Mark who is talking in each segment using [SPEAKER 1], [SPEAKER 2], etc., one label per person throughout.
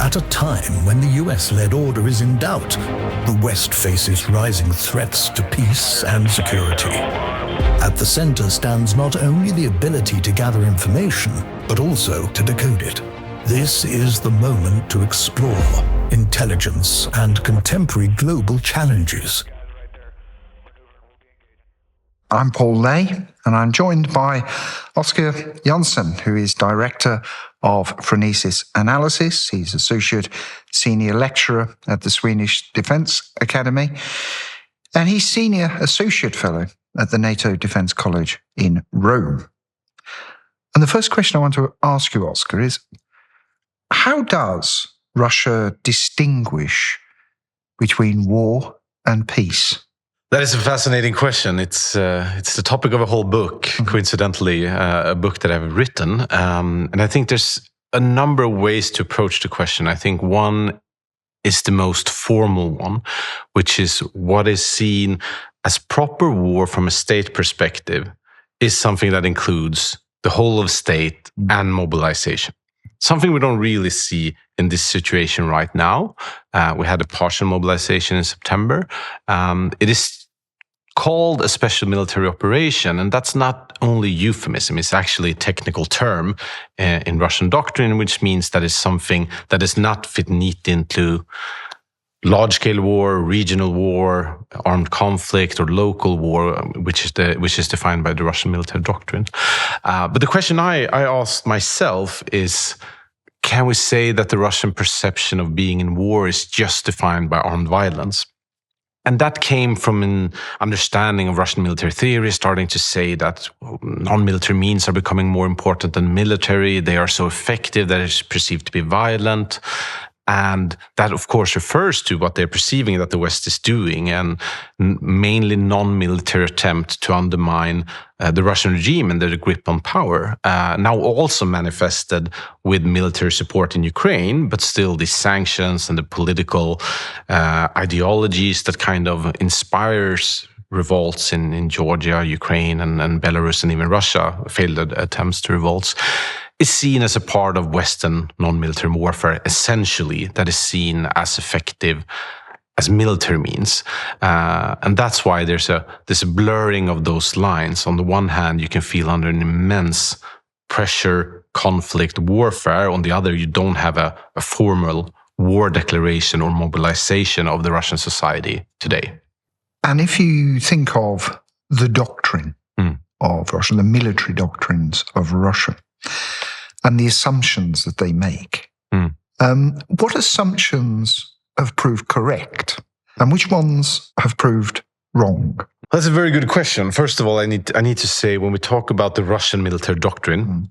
[SPEAKER 1] At a time when the US-led order is in doubt, the West faces rising threats to peace and security. At the center stands not only the ability to gather information, but also to decode it. This is the moment to explore intelligence and contemporary global challenges.
[SPEAKER 2] I'm Paul Lay, and I'm joined by Oscar Jonsson, who is Director of Phronesis Analysis. He's Associate Senior Lecturer at the Swedish Defence Academy, and he's Senior Associate Fellow at the NATO Defence College in Rome. And the first question I want to ask you, Oscar, is how does Russia distinguish between war and peace?
[SPEAKER 3] That is a fascinating question. It's the topic of a whole book, coincidentally, a book that I've written. And I think there's a number of ways to approach the question. I think one is the most formal one, which is what is seen as proper war from a state perspective is something that includes the whole of state and mobilization. Something we don't really see in this situation right now. We had a partial mobilization in September. It is called a special military operation, and that's not only euphemism, it's actually a technical term in Russian doctrine, which means that it's something that is not fit neat into large-scale war, regional war, armed conflict, or local war, which is defined by the Russian military doctrine. But the question I asked myself is, can we say that the Russian perception of being in war is just defined by armed violence? And that came from an understanding of Russian military theory, starting to say that non-military means are becoming more important than military. They are so effective that it's perceived to be violent. And that, of course, refers to what they're perceiving that the West is doing, and mainly non-military attempt to undermine the Russian regime and their grip on power. Now also manifested with military support in Ukraine, but still the sanctions and the political ideologies that kind of inspires revolts in Georgia, Ukraine, and Belarus, and even Russia, failed attempts to revolts, is seen as a part of Western non-military warfare, essentially, that is seen as effective as military means. And that's why there's a blurring of those lines. On the one hand, you can feel under an immense pressure, conflict, warfare. On the other, you don't have a formal war declaration or mobilization of the Russian society today.
[SPEAKER 2] And if you think of the doctrine of Russia, the military doctrines of Russia, and the assumptions that they make, what assumptions have proved correct, and which ones have proved wrong?
[SPEAKER 3] That's a very good question. First of all, I need to say, when we talk about the Russian military doctrine,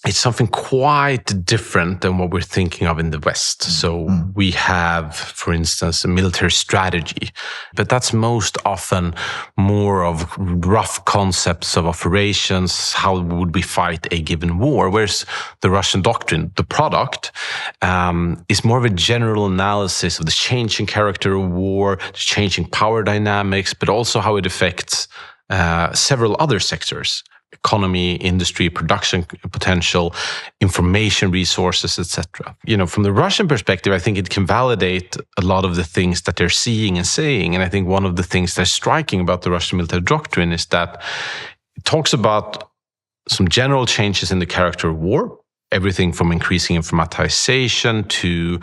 [SPEAKER 3] it's something quite different than what we're thinking of in the West. So we have, for instance, a military strategy, but that's most often more of rough concepts of operations. How would we fight a given war? Whereas the Russian doctrine, the product, is more of a general analysis of the changing character of war, the changing power dynamics, but also how it affects several other sectors. Economy, industry, production potential, information resources, etc. From the Russian perspective, I think it can validate a lot of the things that they're seeing and saying. And I think one of the things that's striking about the Russian military doctrine is that it talks about some general changes in the character of war, everything from increasing informatization to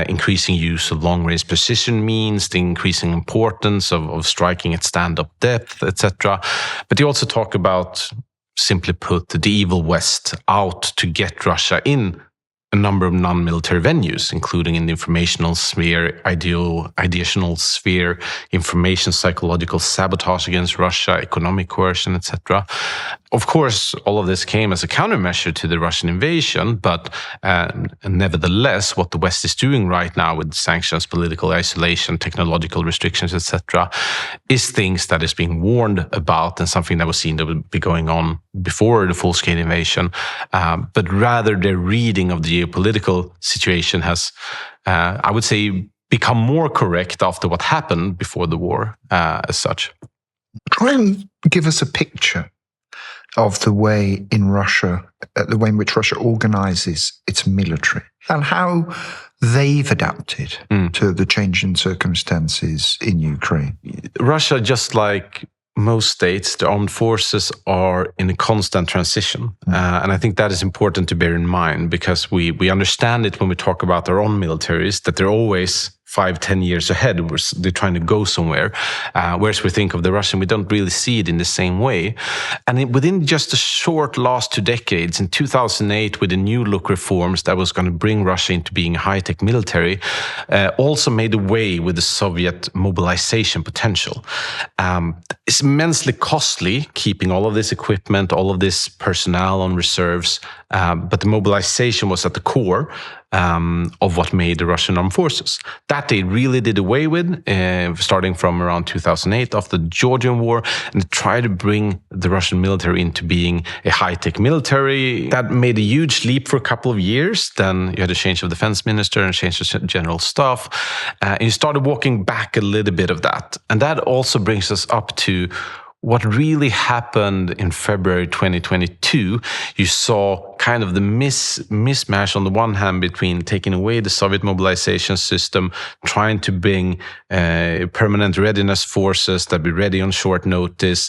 [SPEAKER 3] increasing use of long-range precision means, the increasing importance of striking at stand-up depth, etc. But they also talk about, simply put, the evil West out to get Russia in a number of non-military venues, including in the informational sphere, ideational sphere, information psychological sabotage against Russia, economic coercion, etc. Of course, all of this came as a countermeasure to the Russian invasion, but nevertheless, what the West is doing right now with sanctions, political isolation, technological restrictions, etc., is things that is being warned about and something that was seen that would be going on before the full-scale invasion. But rather, their reading of the geopolitical situation has, I would say, become more correct after what happened before the war as such.
[SPEAKER 2] Try and give us a picture of the way in which Russia organizes its military, and how they've adapted to the changing circumstances in Ukraine?
[SPEAKER 3] Russia, just like most states, the armed forces are in a constant transition. And I think that is important to bear in mind, because we understand it when we talk about our own militaries, that they're always 5-10 years ahead. They're trying to go somewhere. Whereas we think of the Russian, we don't really see it in the same way. And within just a short last 2 decades, in 2008, with the New Look reforms that was going to bring Russia into being a high-tech military, also made a way with the Soviet mobilization potential. It's immensely costly keeping all of this equipment, all of this personnel on reserves, but the mobilization was at the core of what made the Russian armed forces. That they really did away with, starting from around 2008 after the Georgian War, and tried to bring the Russian military into being a high-tech military. That made a huge leap for a couple of years. Then you had a change of defense minister and a change of general staff, and you started walking back a little bit of that. And that also brings us up to what really happened in February 2022. You saw kind of the mismatch on the one hand between taking away the Soviet mobilization system, trying to bring permanent readiness forces that be ready on short notice,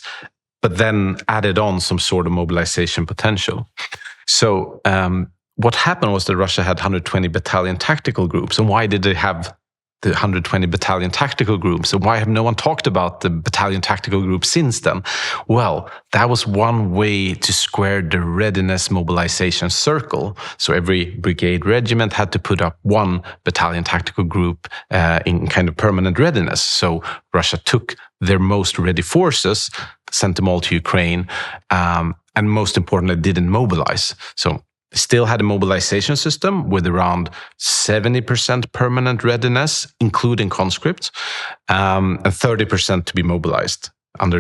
[SPEAKER 3] but then added on some sort of mobilization potential. So what happened was that Russia had 120 battalion tactical groups. And why did they have the 120 battalion tactical groups? And why have no one talked about the battalion tactical groups since then? Well, that was one way to square the readiness mobilization circle. So every brigade regiment had to put up one battalion tactical group in kind of permanent readiness. So Russia took their most ready forces, sent them all to Ukraine, and most importantly, didn't mobilize. So still had a mobilization system with around 70% permanent readiness, including conscripts, and 30% to be mobilized under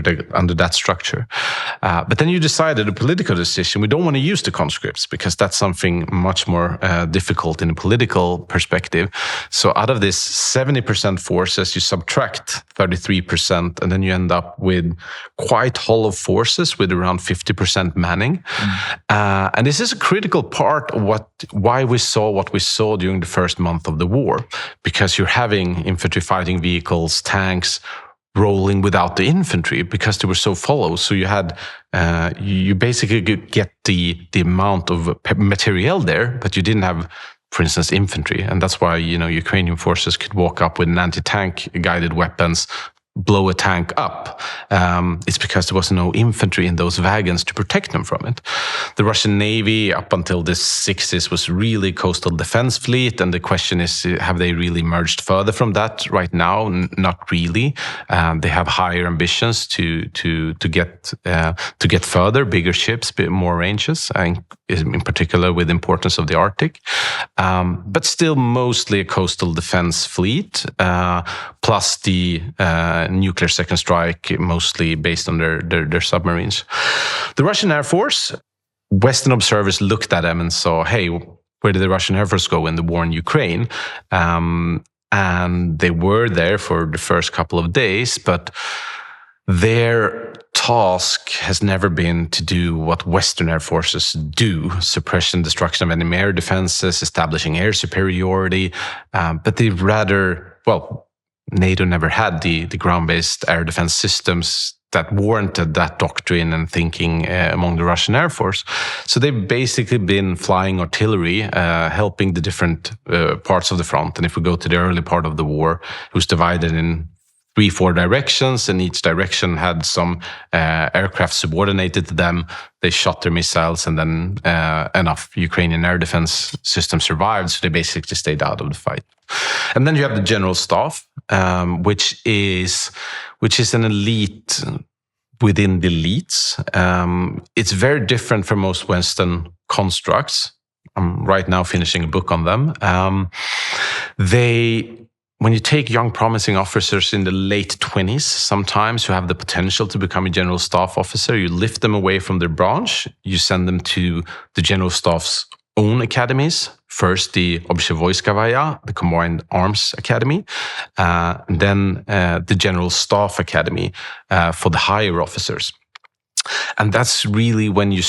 [SPEAKER 3] that structure. But then you decided, a political decision, we don't want to use the conscripts because that's something much more difficult in a political perspective. So out of this 70% forces, you subtract 33%, and then you end up with quite hollow forces with around 50% manning. And this is a critical part of why we saw what we saw during the first month of the war, because you're having infantry fighting vehicles, tanks, rolling without the infantry because they were so follow. So you had, you basically get the amount of materiel there, but you didn't have, for instance, infantry. And that's why, Ukrainian forces could walk up with an anti-tank guided weapons, blow a tank up. It's because there was no infantry in those wagons to protect them from it. The Russian Navy, up until the 60s, was really coastal defense fleet. And the question is, have they really merged further from that right now? Not really. They have higher ambitions to get further, bigger ships, more ranges, and in particular with the importance of the Arctic. But still mostly a coastal defense fleet, plus the nuclear second strike, mostly based on their submarines. The Russian Air Force, Western observers looked at them and saw, hey, where did the Russian Air Force go in the war in Ukraine? And they were there for the first couple of days, but their task has never been to do what Western air forces do: suppression, destruction of enemy air defenses, establishing air superiority. But they rather, NATO never had the ground-based air defense systems that warranted that doctrine and thinking among the Russian Air Force. So they've basically been flying artillery, helping the different parts of the front. And if we go to the early part of the war, it was divided in 3-4 directions, and each direction had some aircraft subordinated to them. They shot their missiles, and then enough Ukrainian air defense system survived, so they basically stayed out of the fight. And then you have the general staff, which is an elite within the elites. It's very different from most Western constructs. I'm right now finishing a book on them. When you take young promising officers in the late 20s, sometimes who have the potential to become a general staff officer, you lift them away from their branch, you send them to the general staff's own academies. First, the Obshevoyskaya, the Combined Arms Academy, then the General Staff Academy for the higher officers. And that's really when you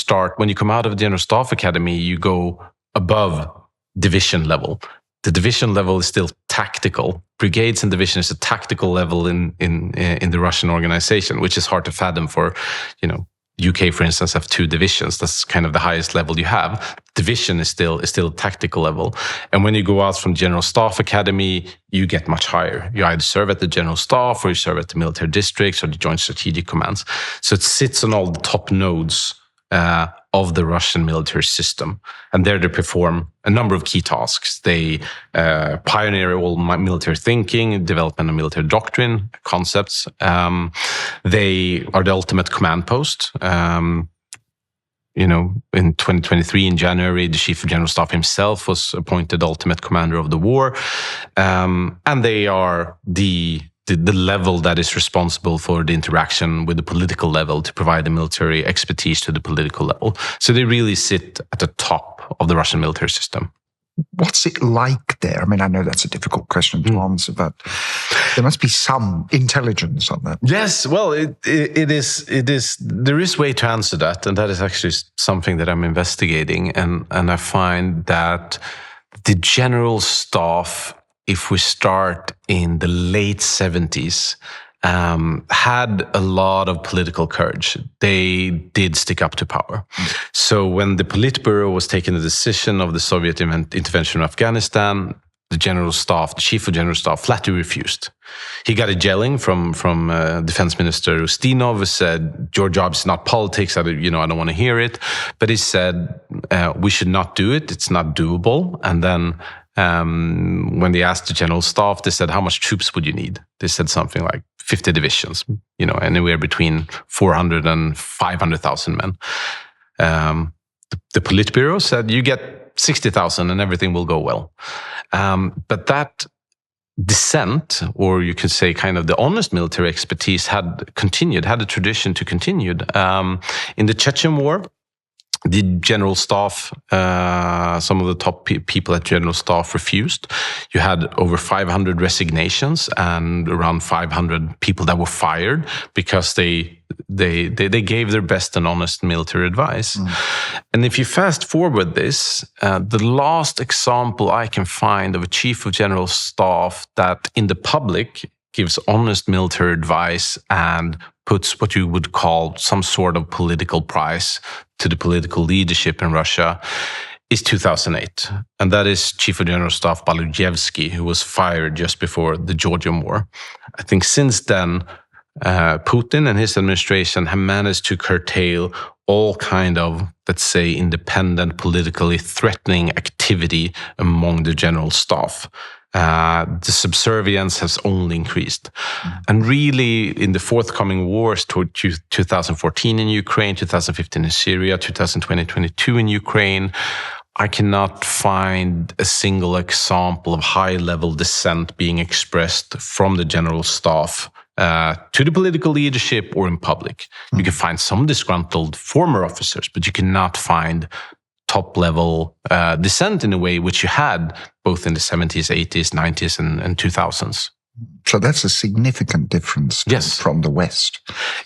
[SPEAKER 3] come out of the General Staff Academy, you go above division level. the division level is still tactical. Brigades and division is a tactical level in the Russian organization, which is hard to fathom for, UK, for instance, have 2 divisions. That's kind of the highest level you have. Division is still a tactical level. And when you go out from General Staff Academy, you get much higher. You either serve at the General Staff or you serve at the military districts or the Joint Strategic Commands. So it sits on all the top nodes of the Russian military system. And there they perform a number of key tasks. They pioneer all military thinking, development of military doctrine, concepts. They are the ultimate command post. In 2023, in January, the Chief of General Staff himself was appointed ultimate commander of the war. And they are the level that is responsible for the interaction with the political level to provide the military expertise to the political level. So they really sit at the top of the Russian military system.
[SPEAKER 2] What's it like there? I mean, I know that's a difficult question to answer, but there must be some intelligence on that.
[SPEAKER 3] Yes, well, it is. There is a way to answer that, and that is actually something that I'm investigating. And I find that the General Staff, if we start in the late 70s, had a lot of political courage. They did stick up to power. So when the Politburo was taking the decision of the Soviet intervention in Afghanistan, the General Staff, the Chief of General Staff, flatly refused. He got a gelling from Defense Minister Ustinov, who said, "Your job is not politics. I don't want to hear it." But he said, "We should not do it. It's not doable." And then when they asked the General Staff, they said, "How much troops would you need?" They said something like 50 divisions, anywhere between 400 and 500,000 men. The Politburo said, "You get 60,000 and everything will go well." But that dissent, or you could say kind of the honest military expertise, had a tradition to continue. In the Chechen War, the General Staff, some of the top people at General Staff refused. You had over 500 resignations and around 500 people that were fired because they gave their best and honest military advice. And if you fast forward this, the last example I can find of a Chief of General Staff that in the public gives honest military advice and puts what you would call some sort of political price to the political leadership in Russia is 2008. And that is Chief of General Staff Baluyevsky, who was fired just before the Georgian War. I think since then, Putin and his administration have managed to curtail all kind of, let's say, independent, politically threatening activity among the General Staff. The subservience has only increased. And really, in the forthcoming wars toward 2014 in Ukraine, 2015 in Syria, 2022 in Ukraine, I cannot find a single example of high-level dissent being expressed from the General Staff to the political leadership or in public. You can find some disgruntled former officers, but you cannot find top-level dissent in a way which you had both in the 70s, 80s, 90s, and 2000s.
[SPEAKER 2] So that's a significant difference from the West.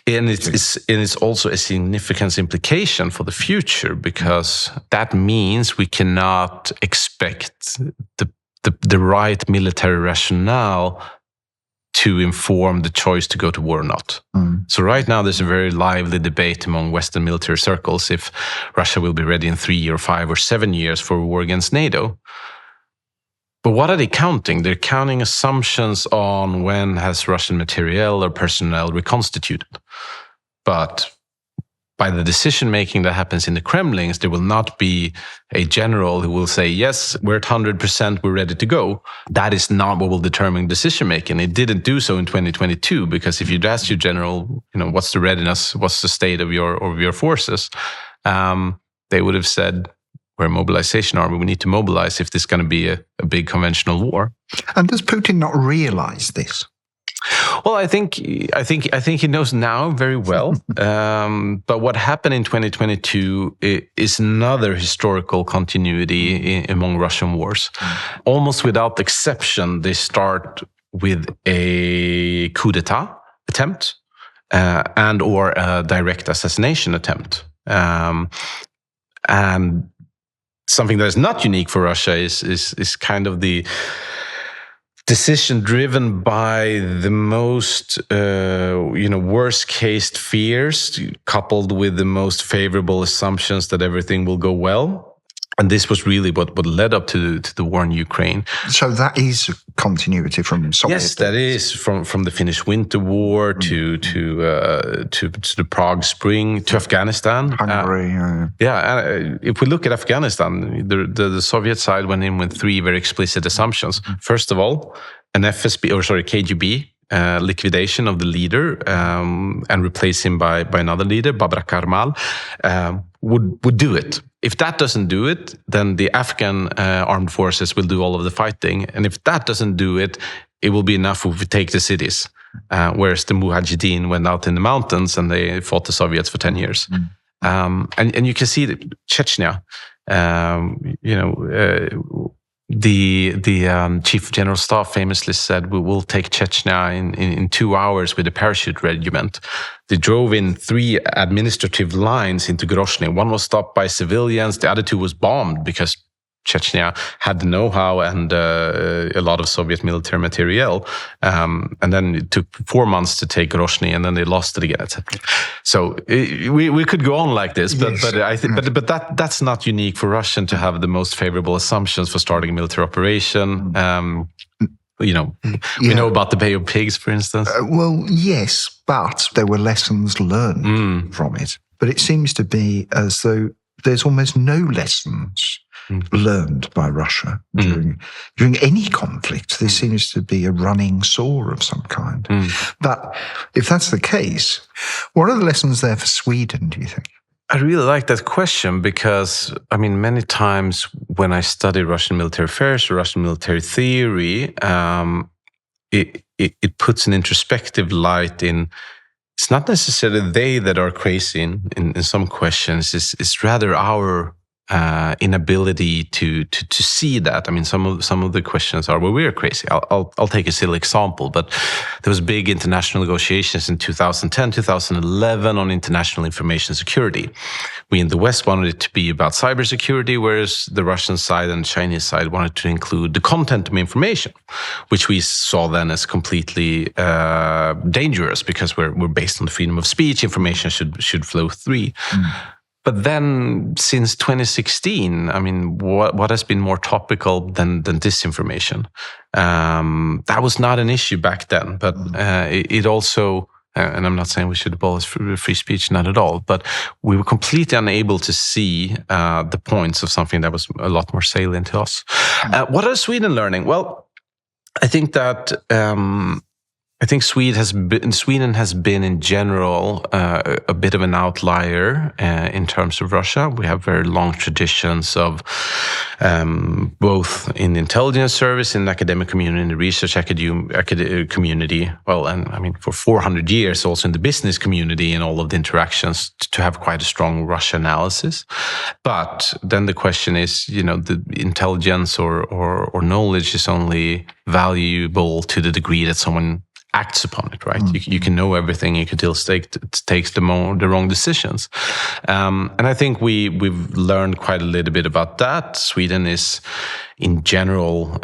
[SPEAKER 3] And it's also a significant implication for the future, because that means we cannot expect the right military rationale to inform the choice to go to war or not. So right now there's a very lively debate among Western military circles if Russia will be ready in 3 or 5 or 7 years for a war against NATO. But what are they counting? They're counting assumptions on when has Russian materiel or personnel reconstituted. But by the decision-making that happens in the Kremlins, there will not be a general who will say, yes, we're at 100%, we're ready to go. That is not what will determine decision-making. It didn't do so in 2022, because if you'd asked your general, what's the readiness, what's the state of your forces, they would have said, we're a mobilization army, we need to mobilize if this is going to be a big conventional war.
[SPEAKER 2] And does Putin not realize this?
[SPEAKER 3] Well, I think he knows now very well. But what happened in 2022 is another historical continuity among Russian wars. Almost without exception, they start with a coup d'état attempt and or a direct assassination attempt. And something that is not unique for Russia is kind of the decision driven by the most worst case fears coupled with the most favorable assumptions that everything will go well. And this was really what led up to the war in Ukraine.
[SPEAKER 2] So that is continuity from Soviet.
[SPEAKER 3] Yes, that is from the Finnish Winter War to the Prague Spring to Afghanistan.
[SPEAKER 2] Hungary.
[SPEAKER 3] If we look at Afghanistan, the Soviet side went in with three very explicit assumptions. First of all, an KGB liquidation of the leader and replace him by another leader, Babrak Karmal, would do it. If that doesn't do it, then the Afghan armed forces will do all of the fighting. And if that doesn't do it, it will be enough if we take the cities. Whereas the Mujahideen went out in the mountains and they fought the Soviets for 10 years. And you can see that Chechnya, the chief of general staff famously said, "We will take Chechnya in 2 hours with a parachute regiment." They drove in 3 administrative lines into Grozny. One was stopped by civilians. The other 2 was bombed because Chechnya had the know-how and a lot of Soviet military materiel. And then it took 4 months to take Grozny, and then they lost it again, etc. So we could go on like this, but I think that's not unique for Russian to have the most favorable assumptions for starting a military operation. We know about the Bay of Pigs, for instance.
[SPEAKER 2] Well, yes, but there were lessons learned from it. But it seems to be as though there's almost no lessons learned by Russia during any conflict. There seems to be a running sore of some kind. But if that's the case, what are the lessons there for Sweden, do you think?
[SPEAKER 3] I really like that question because, many times when I study Russian military affairs or Russian military theory, it puts an introspective light in. It's not necessarily they that are crazy in some questions. It's rather our inability to see that. Some of the questions are, well, we are crazy. I'll take a silly example, but there was big international negotiations in 2010, 2011 on international information security. We in the West wanted it to be about cybersecurity, whereas the Russian side and Chinese side wanted to include the content of information, which we saw then as completely dangerous because we're based on the freedom of speech. Information should flow through. But then, since 2016, what has been more topical than disinformation? That was not an issue back then, but it also, and I'm not saying we should abolish free speech, not at all, but we were completely unable to see the points of something that was a lot more salient to us. What is Sweden learning? Well, I think that Sweden has been in general a bit of an outlier in terms of Russia. We have very long traditions of both in the intelligence service, in the academic community, in the research community. Well, and for 400 years, also in the business community and all of the interactions to have quite a strong Russia analysis. But then the question is, the intelligence or knowledge is only valuable to the degree that someone acts upon it, right? You can know everything, you can still take the wrong decisions. And I think we've learned quite a little bit about that. Sweden is, in general,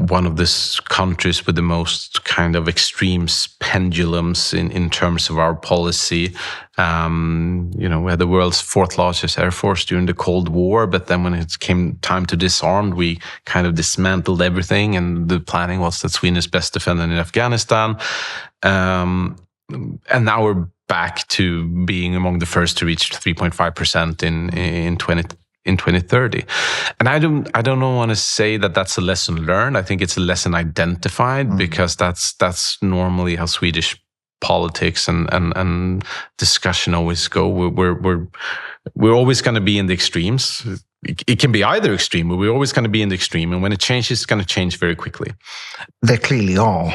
[SPEAKER 3] one of the countries with the most kind of extreme pendulums in terms of our policy. We had the world's 4th largest air force during the Cold War, but then when it came time to disarm, we kind of dismantled everything, and the planning was that Sweden is best defended in Afghanistan. And now we're back to being among the first to reach 3.5% in 2030. And I don't want to say that that's a lesson learned. I think it's a lesson identified because that's normally how Swedish politics and discussion always go. We're always going to be in the extremes. It can be either extreme, but we're always going to be in the extreme. And when it changes, it's going to change very quickly.
[SPEAKER 2] There clearly are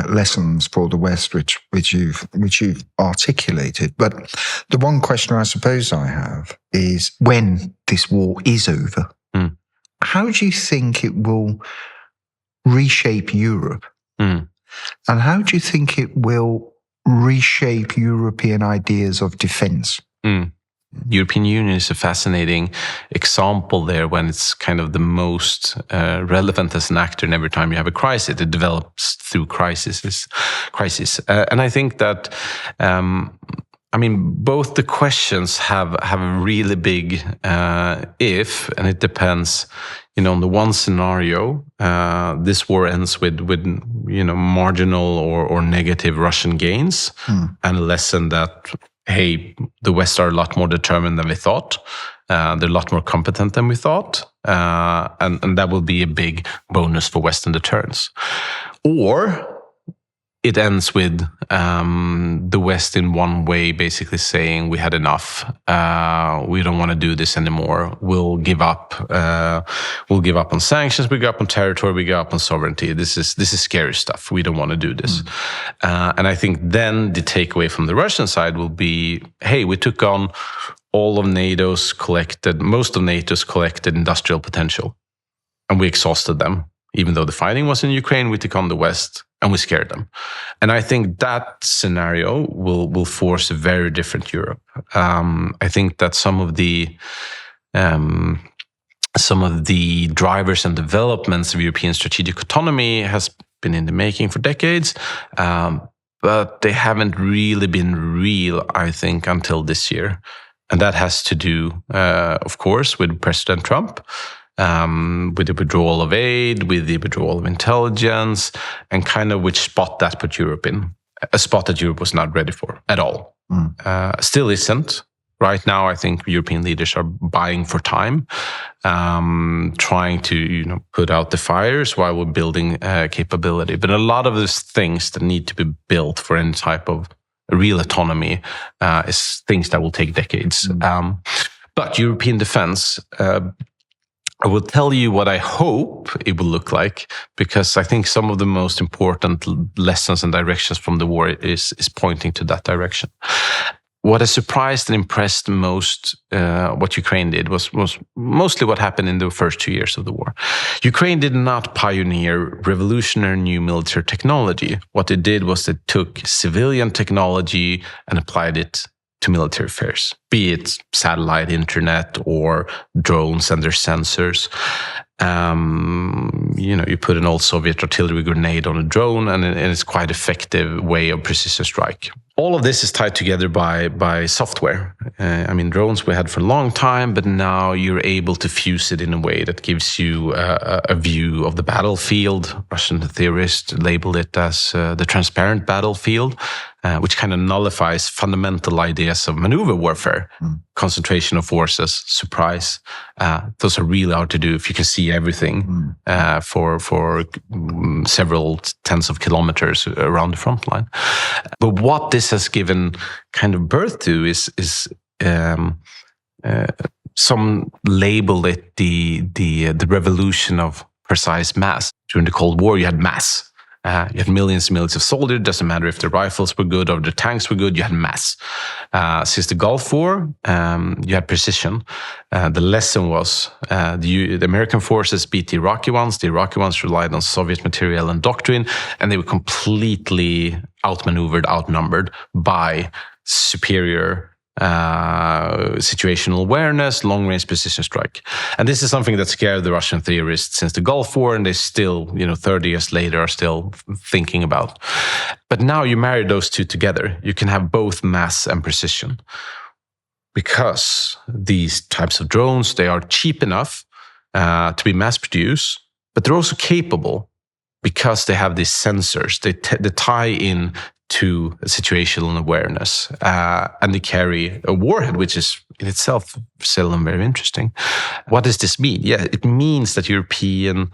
[SPEAKER 2] lessons for the West, which you've articulated. But the one question I suppose I have is, when this war is over, how do you think it will reshape Europe? And how do you think it will reshape European ideas of defense?
[SPEAKER 3] European Union is a fascinating example there when it's kind of the most relevant as an actor. And every time you have a crisis, it develops through crisis. And I think that, both the questions have a really big if, and it depends. On the one scenario, this war ends with marginal or negative Russian gains, and a lesson that, hey, the West are a lot more determined than we thought. They're a lot more competent than we thought. And that will be a big bonus for Western deterrence. Or it ends with the West in one way basically saying we had enough. We don't want to do this anymore. We'll give up. We'll give up on sanctions. We give up on territory. We give up on sovereignty. This is scary stuff. We don't want to do this. And I think then the takeaway from the Russian side will be, hey, we took on most of NATO's collected industrial potential, and we exhausted them. Even though the fighting was in Ukraine, we took on the West and we scared them. And I think that scenario will force a very different Europe. I think that some of the drivers and developments of European strategic autonomy has been in the making for decades, but they haven't really been real, I think, until this year. And that has to do, of course, with President Trump. With the withdrawal of aid, with the withdrawal of intelligence, and kind of which spot that put Europe in. A spot that Europe was not ready for at all. Still isn't. Right now, I think European leaders are buying for time, trying to put out the fires while we're building capability. But a lot of those things that need to be built for any type of real autonomy is things that will take decades. But European defense... I will tell you what I hope it will look like, because I think some of the most important lessons and directions from the war is pointing to that direction. What has surprised and impressed most what Ukraine did was mostly what happened in the first 2 years of the war. Ukraine did not pioneer revolutionary new military technology. What they did was they took civilian technology and applied it to military affairs, be it satellite internet or drones and their sensors. You put an old Soviet artillery grenade on a drone, and it's quite effective way of precision strike. All of this is tied together by software. Drones we had for a long time, but now you're able to fuse it in a way that gives you a view of the battlefield. Russian theorists labeled it as the transparent battlefield, which kind of nullifies fundamental ideas of maneuver warfare, concentration of forces, surprise. Those are really hard to do if you can see everything for several tens of kilometers around the front line. But what this has given kind of birth to is some label it the revolution of precise mass. During the Cold War, you had mass. You had millions and millions of soldiers. It doesn't matter if the rifles were good or the tanks were good. You had mass. Since the Gulf War, you had precision. The lesson was the American forces beat the Iraqi ones. The Iraqi ones relied on Soviet material and doctrine, and they were completely outmaneuvered, outnumbered by superior situational awareness, long-range precision strike. And this is something that scared the Russian theorists since the Gulf War, and they still, 30 years later, are still thinking about. But now you marry those two together, you can have both mass and precision. Because these types of drones, they are cheap enough to be mass-produced, but they're also capable because they have these sensors. They tie in to situational awareness, and they carry a warhead, which is in itself seldom very interesting. What does this mean? Yeah, it means that European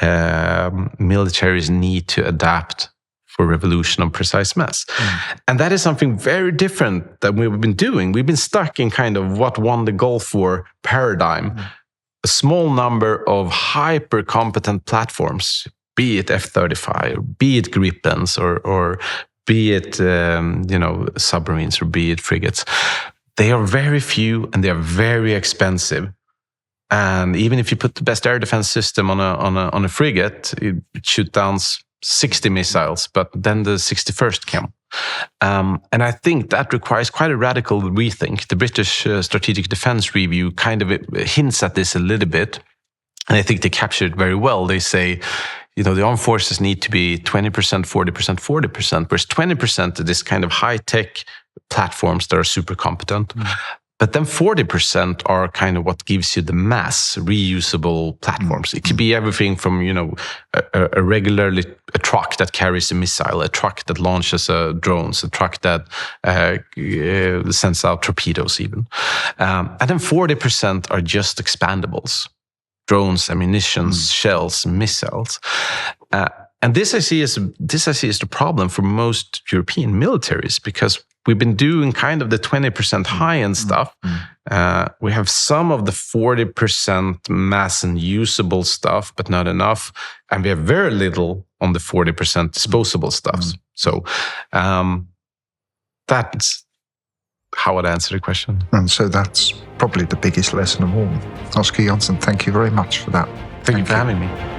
[SPEAKER 3] militaries need to adapt for revolution of precise mass. And that is something very different than we've been doing. We've been stuck in kind of what won the Gulf War paradigm. A small number of hyper-competent platforms, be it F-35, be it Gripens, or be it submarines, or be it frigates. They are very few and they are very expensive. And even if you put the best air defense system on a frigate, it shoots down 60 missiles, but then the 61st And I think that requires quite a radical rethink. The British Strategic Defence Review kind of hints at this a little bit, and I think they capture it very well. They say, the armed forces need to be 20%, 40%, 40%, whereas 20% are this kind of high-tech platforms that are super competent. But then 40% are kind of what gives you the mass reusable platforms. It could be everything from, a truck that carries a missile, a truck that launches drones, a truck that sends out torpedoes even. And then 40% are just expandables. Drones, ammunitions, shells, missiles. And this I see as the problem for most European militaries, because we've been doing kind of the 20% high-end stuff. We have some of the 40% mass and usable stuff, but not enough. And we have very little on the 40% disposable stuff. So that's how I'd answer the question.
[SPEAKER 2] And so that's probably the biggest lesson of all. Oscar Jonsson, thank you very much for that.
[SPEAKER 3] Thank you for having me.